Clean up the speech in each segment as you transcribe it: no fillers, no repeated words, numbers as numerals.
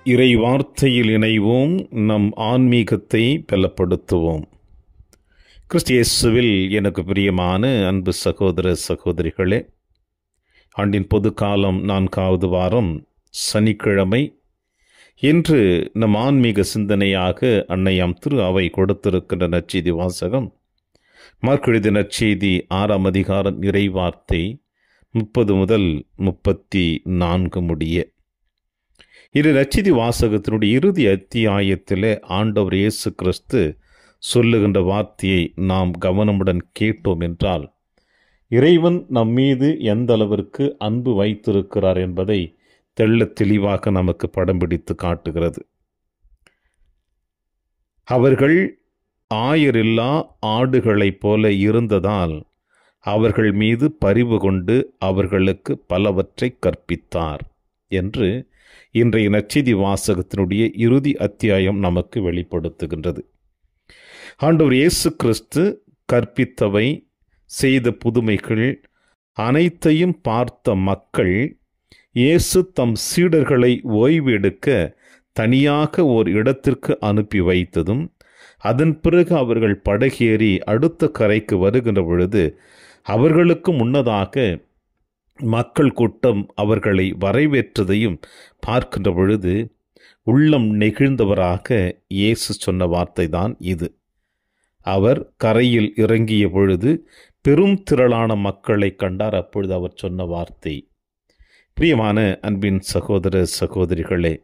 இறை வார்த்தையில் இணைவோம், நம் ஆன்மீகத்தை பலப்படுத்துவோம். கிறிஸ்து இயேசுவில் எனக்கு பிரியமான அன்பு சகோதர சகோதரிகளே, ஆண்டின் பொது காலம் 4வது வாரம் சனிக்கிழமை. இன்று நம் ஆன்மீக சிந்தனையாக அன்னையாம் திரு அவை கொடுத்திருக்கின்ற நற்செய்தி வாசகம் மார்க் எழுதிய நற்செய்தி 6ஆம் அதிகாரம் இறைவார்த்தை 30 முதல் 34 முடிய. இது நற்செய்தி வாசகத்தினுடைய இறுதி அத்தியாயத்திலே ஆண்டவர் இயேசு கிறிஸ்து சொல்லுகின்ற வார்த்தையை நாம் கவனமுடன் கேட்டோம் என்றால், இறைவன் நம் மீது எந்த அளவிற்கு அன்பு வைத்திருக்கிறார் என்பதை தெள்ளத் தெளிவாக நமக்கு படம் பிடித்து காட்டுகிறது. அவர்கள் ஆயரில்லா ஆடுகளைப் போல இருந்ததால் அவர்கள் மீது பரிவு கொண்டு அவர்களுக்கு பலவற்றை கற்பித்தார் என்று இன்றைய நற்செய்தி வாசகத்தினுடைய இறுதி அத்தியாயம் நமக்கு வெளிப்படுத்துகின்றது. ஆண்டவர் இயேசு கிறிஸ்து கற்பித்தவை, செய்த புதுமைகள் அனைத்தையும் பார்த்த மக்கள் இயேசு தம் சீடர்களை ஓய்வு எடுக்க தனியாக ஓர் இடத்திற்கு அனுப்பி வைத்ததும், அதன் பிறகு அவர்கள் படகேறி அடுத்த கரைக்கு வருகின்ற பொழுது அவர்களுக்கு முன்னதாக மக்கள் கூட்டம் அவர்களை வரவேற்றதையும் பார்க்கின்ற பொழுது உள்ளம் நெகிழ்ந்தவராக இயேசு சொன்ன வார்த்தை தான் இது. அவர் கரையில் இறங்கிய பொழுது பெரும் திரளான மக்களை கண்டார். அப்பொழுது அவர் சொன்ன வார்த்தை. பிரியமான அன்பின் சகோதர சகோதரிகளே,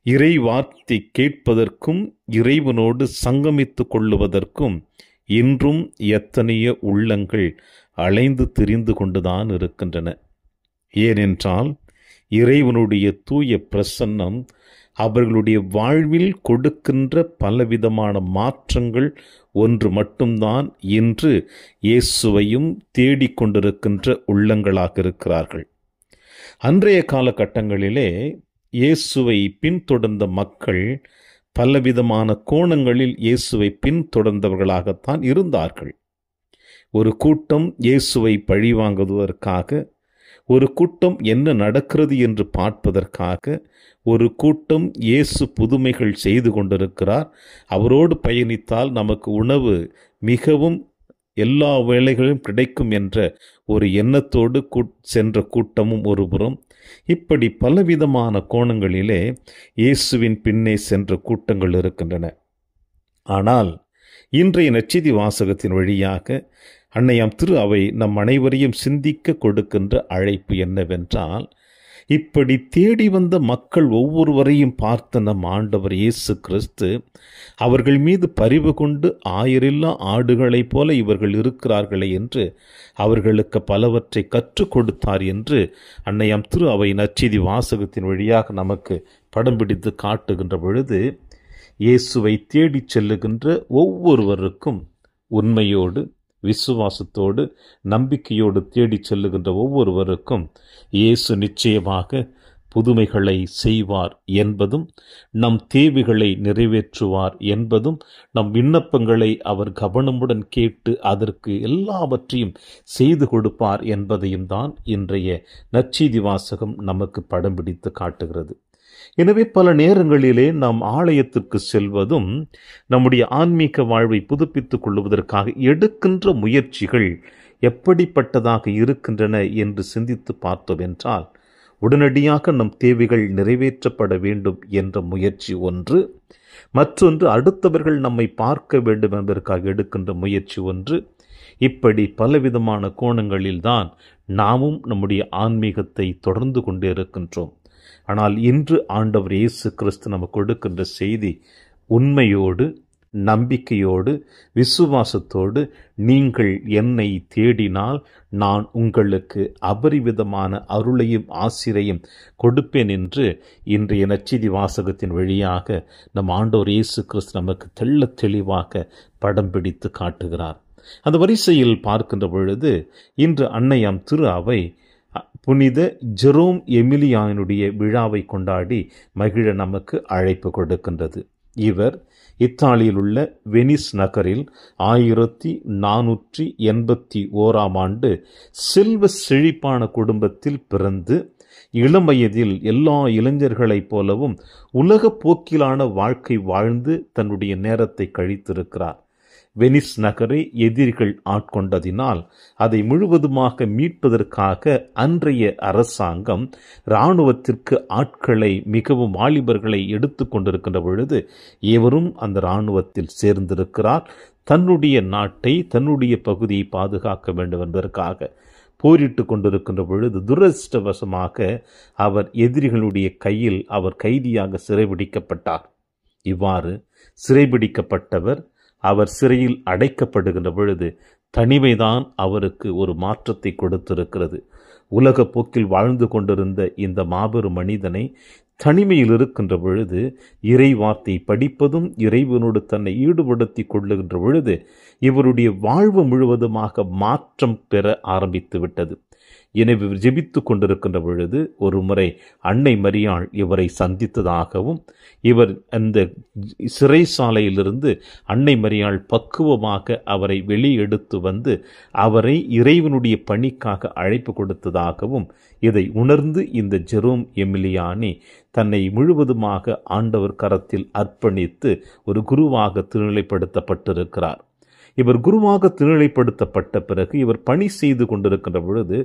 இறை வார்த்தை கேட்பதற்கும் இறைவனோடு சங்கமித்து கொள்ளுவதற்கும் இன்றும் எத்தனையோ உள்ளங்கள் அலைந்து திரிந்து கொண்டுதான் இருக்கின்றன. ஏனென்றால் இறைவனுடைய தூய பிரசன்னம் அவர்களுடைய வாழ்வில் கொடுக்கின்ற பலவிதமான மாற்றங்கள் ஒன்று மட்டும்தான் இன்று இயேசுவையும் தேடிக்கொண்டிருக்கின்ற உள்ளங்களாக இருக்கிறார்கள். அன்றைய காலகட்டங்களிலே இயேசுவை பின்தொடர்ந்த மக்கள் பலவிதமான கோணங்களில் இயேசுவை பின்தொடர்ந்தவர்களாகத்தான் இருந்தார்கள். ஒரு கூட்டம் இயேசுவை பழிவாங்குவதற்காக, ஒரு கூட்டம் என்ன நடக்கிறது என்று பார்ப்பதற்காக, ஒரு கூட்டம் இயேசு புதுமைகள் செய்து கொண்டிருக்கிறார், அவரோடு பயணித்தால் நமக்கு உணவு மிகவும் எல்லா வேளைகளிலும் கிடைக்கும் என்ற ஒரு எண்ணத்தோடு சென்ற கூட்டமும் ஒருபுறம். இப்படி பலவிதமான கோணங்களிலே இயேசுவின் பின்னே சென்ற கூட்டங்கள் இருக்கின்றன. ஆனால் இன்றைய நற்செய்தி வாசகத்தின் வழியாக அன்னையாம் திரு அவை நம் அனைவரையும் சிந்திக்க கொடுக்கின்ற அழைப்பு என்னவென்றால், இப்படி தேடி வந்த மக்கள் ஒவ்வொருவரையும் பார்த்த நம் ஆண்டவர் இயேசு கிறிஸ்து அவர்கள் மீது பரிவு கொண்டு ஆயரில்லா ஆடுகளைப் போல இவர்கள் இருக்கிறார்களே என்று அவர்களுக்கு பலவற்றை கற்றுக் கொடுத்தார் என்று அன்னையாம் திரு அவை நற்செய்தி வாசகத்தின் வழியாக நமக்கு படம் பிடித்து காட்டுகின்ற பொழுது, இயேசுவை தேடிச் செல்லுகின்ற ஒவ்வொருவருக்கும் உண்மையோடு விசுவாசத்தோடு நம்பிக்கையோடு தேடிச் செல்லுகின்ற ஒவ்வொருவருக்கும் இயேசு நிச்சயமாக புதுமைகளை செய்வார் என்பதும், நம் தேவைகளை நிறைவேற்றுவார் என்பதும், நம் விண்ணப்பங்களை அவர் கவனமுடன் கேட்டு அதற்கு எல்லாவற்றையும் செய்து கொடுப்பார் என்பதையும் தான் இன்றைய நற்செய்தி வாசகம் நமக்கு படம் பிடித்து காட்டுகிறது. எனவே பல நேரங்களிலே நாம் ஆலயத்திற்கு செல்வதும் நம்முடைய ஆன்மீக வாழ்வை புதுப்பித்துக் கொள்வதற்காக எடுக்கின்ற முயற்சிகள் எப்படிப்பட்டதாக இருக்கின்றன என்று சிந்தித்து பார்த்தோம் என்றால், உடனடியாக நம் தேவைகள் நிறைவேற்றப்பட வேண்டும் என்ற முயற்சி ஒன்று, மற்றொன்று அடுத்தவர்கள் நம்மை பார்க்க வேண்டும் என்பதற்காக எடுக்கின்ற முயற்சி ஒன்று. இப்படி பலவிதமான கோணங்களில்தான் நாமும் நம்முடைய ஆன்மீகத்தை தொடர்ந்து கொண்டே இருக்கின்றோம். ஆனால் இன்று ஆண்டவர் இயேசு கிறிஸ்து நமக்கு கொடுக்கின்ற செய்தி உண்மையோடு நம்பிக்கையோடு விசுவாசத்தோடு, நீங்கள் என்னை தேடினால் நான் உங்களுக்கு அபரிவிதமான அருளையும் ஆசிரையும் கொடுப்பேன் என்று இன்றைய நற்செய்தி வாசகத்தின் வழியாக நம் ஆண்டவர் இயேசு கிறிஸ்து நமக்கு தெள்ளத் தெளிவாக படம் பிடித்து காட்டுகிறார். அந்த வரிசையில் பார்க்கின்ற பொழுது இன்று அன்னையாம் திரு அவை புனித ஜெரோம் எமிலியானுடைய விழாவை கொண்டாடி மகிழ நமக்கு அழைப்பு கொடுக்கின்றது. இவர் இத்தாலியில் உள்ள வெனிஸ் நகரில் 1481 செல்வ செழிப்பான குடும்பத்தில் பிறந்து இளம் வயதில் எல்லா இளைஞர்களைப் போலவும் உலக போக்கிலான வாழ்க்கை வாழ்ந்து தன்னுடைய நேரத்தை கழித்திருக்கிறார். வெனிஸ் நகரை எதிரிகள் ஆட்கொண்டதினால் அதை முழுவதுமாக மீட்பதற்காக அன்றைய அரசாங்கம் இராணுவத்திற்கு ஆட்களை, மிகவும் வாலிபர்களை எடுத்து கொண்டிருக்கின்ற பொழுது இவரும் அந்த இராணுவத்தில் சேர்ந்திருக்கிறார். தன்னுடைய நாட்டை, தன்னுடைய பகுதியை பாதுகாக்க வேண்டும் என்பதற்காக போரிட்டு கொண்டிருக்கின்ற பொழுது துரதிர்ஷ்டவசமாக அவர் எதிரிகளுடைய கையில் அவர் கைதியாக சிறைபிடிக்கப்பட்டார். இவ்வாறு சிறைபிடிக்கப்பட்டவர் அவர் சிறையில் அடைக்கப்படுகின்ற பொழுது தனிமைதான் அவருக்கு ஒரு மாற்றத்தை கொடுத்திருக்கிறது. உலக போக்கில் வாழ்ந்து கொண்டிருந்த இந்த மாபெரும் மனிதனை தனிமையில் இருக்கின்ற பொழுது இறை வார்த்தை படிப்பதும் இறைவனோடு தன்னை ஈடுபடுத்தி கொள்ளுகின்ற பொழுது இவருடைய வாழ்வு முழுவதுமாக மாற்றம் பெற ஆரம்பித்து விட்டது. எனவே ஜெபித்து கொண்டிருக்கின்ற பொழுது ஒரு முறை அன்னை மரியாள் இவரை சந்தித்ததாகவும், இவர் அந்த சிறைசாலையிலிருந்து அன்னை மரியாள் பக்குவமாக அவரை வெளியெடுத்து வந்து அவரை இறைவனுடைய பணிக்காக அழைப்பு கொடுத்ததாகவும், இதை உணர்ந்து இந்த ஜெரோம் எமிலியானி தன்னை முழுவதுமாக ஆண்டவர் கரத்தில் அர்ப்பணித்து ஒரு குருவாக திருநிலைப்படுத்தப்பட்டிருக்கிறார். இவர் குருவாக திருநிலைப்படுத்தப்பட்ட பிறகு இவர் பணி செய்து கொண்டிருக்கின்ற பொழுது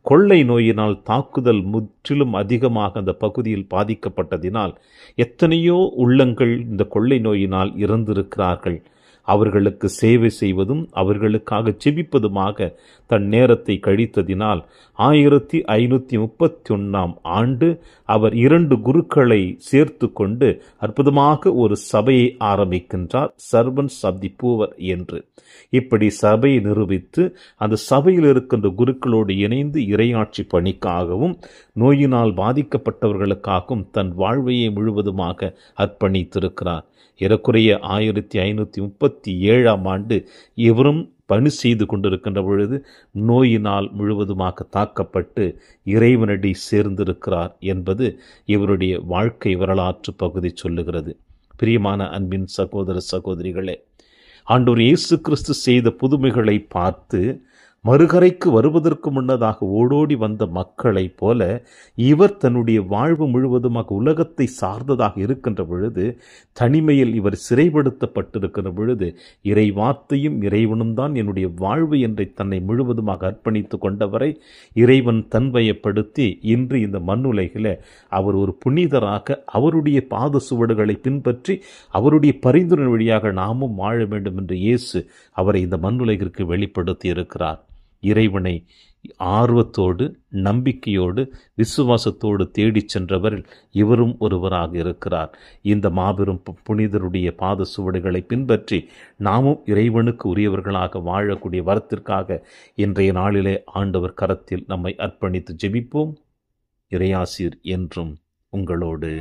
கொள்ளை நோயினால் தாக்குதல் முற்றிலும் அதிகமாக அந்த பகுதியில் பாதிக்கப்பட்டதினால் எத்தனையோ உள்ளங்கள் இந்த கொள்ளை நோயினால் இறந்திருக்கிறார்கள். அவர்களுக்கு சேவை செய்வதும் அவர்களுக்காக செபிப்பதுமாக தன் நேரத்தை கழித்ததினால் 1531 ஆண்டு அவர் 2 குருக்களை சேர்த்து கொண்டு அற்புதமாக ஒரு சபையை ஆரம்பிக்கின்றார், சர்வன்ட்ஸ் ஆஃப் தி புவர் என்று. இப்படி சபையை நிரூபித்து அந்த சபையில் இருக்கின்ற குருக்களோடு இணைந்து இறையாட்சி பணிக்காகவும் நோயினால் பாதிக்கப்பட்டவர்களுக்காகவும் தன் வாழ்வையை முழுவதுமாக அர்ப்பணித்திருக்கிறார். ஏறக்குறைய 1537 ஆண்டு இவரும் பணி செய்து கொண்டிருக்கின்ற பொழுது நோயினால் முழுவதுமாக தாக்கப்பட்டு இறைவனடி சேர்ந்திருக்கிறார் என்பது இவருடைய வாழ்க்கை வரலாற்று பகுதி சொல்லுகிறது. பிரியமான அன்பின் சகோதர சகோதரிகளே, ஆண்டவர் இயேசு கிறிஸ்து செய்த புதுமைகளை பார்த்து மறுகரைக்கு வருவதற்கு முன்னதாக ஓடோடி வந்த மக்களைப் போல இவர் தன்னுடைய வாழ்வு முழுவதுமாக உலகத்தை சார்ந்ததாக இருக்கின்ற பொழுது, தனிமையில் இவர் சிறைப்படுத்தப்பட்டிருக்கின்ற பொழுது இறை வார்த்தையும் இறைவனும் தான் என்னுடைய வாழ்வு என்று தன்னை முழுவதுமாக அர்ப்பணித்து கொண்டவரை இறைவன் தன்வயப்படுத்தி இன்று இந்த மண்ணுலகில் அவர் ஒரு புனிதராக அவருடைய பாத சுவடுகளை பின்பற்றி அவருடைய பரிந்துரை வழியாக நாமும் வாழ வேண்டும் என்று இயேசு அவரை இந்த மண்ணுலகிற்கு வெளிப்படுத்தி இருக்கிறார். இறைவனை ஆர்வத்தோடு, நம்பிக்கையோடு, விசுவாசத்தோடு தேடிச் சென்றவரில் இவரும் ஒருவராக இருக்கிறார். இந்த மாபெரும் புனிதருடைய பாத சுவடுகளை பின்பற்றி நாமும் இறைவனுக்கு உரியவர்களாக வாழக்கூடிய வரத்திற்காக இன்றைய நாளிலே ஆண்டவர் கரத்தில் நம்மை அர்ப்பணித்து ஜெபிப்போம். இறையாசீர் என்றும் உங்களோடு.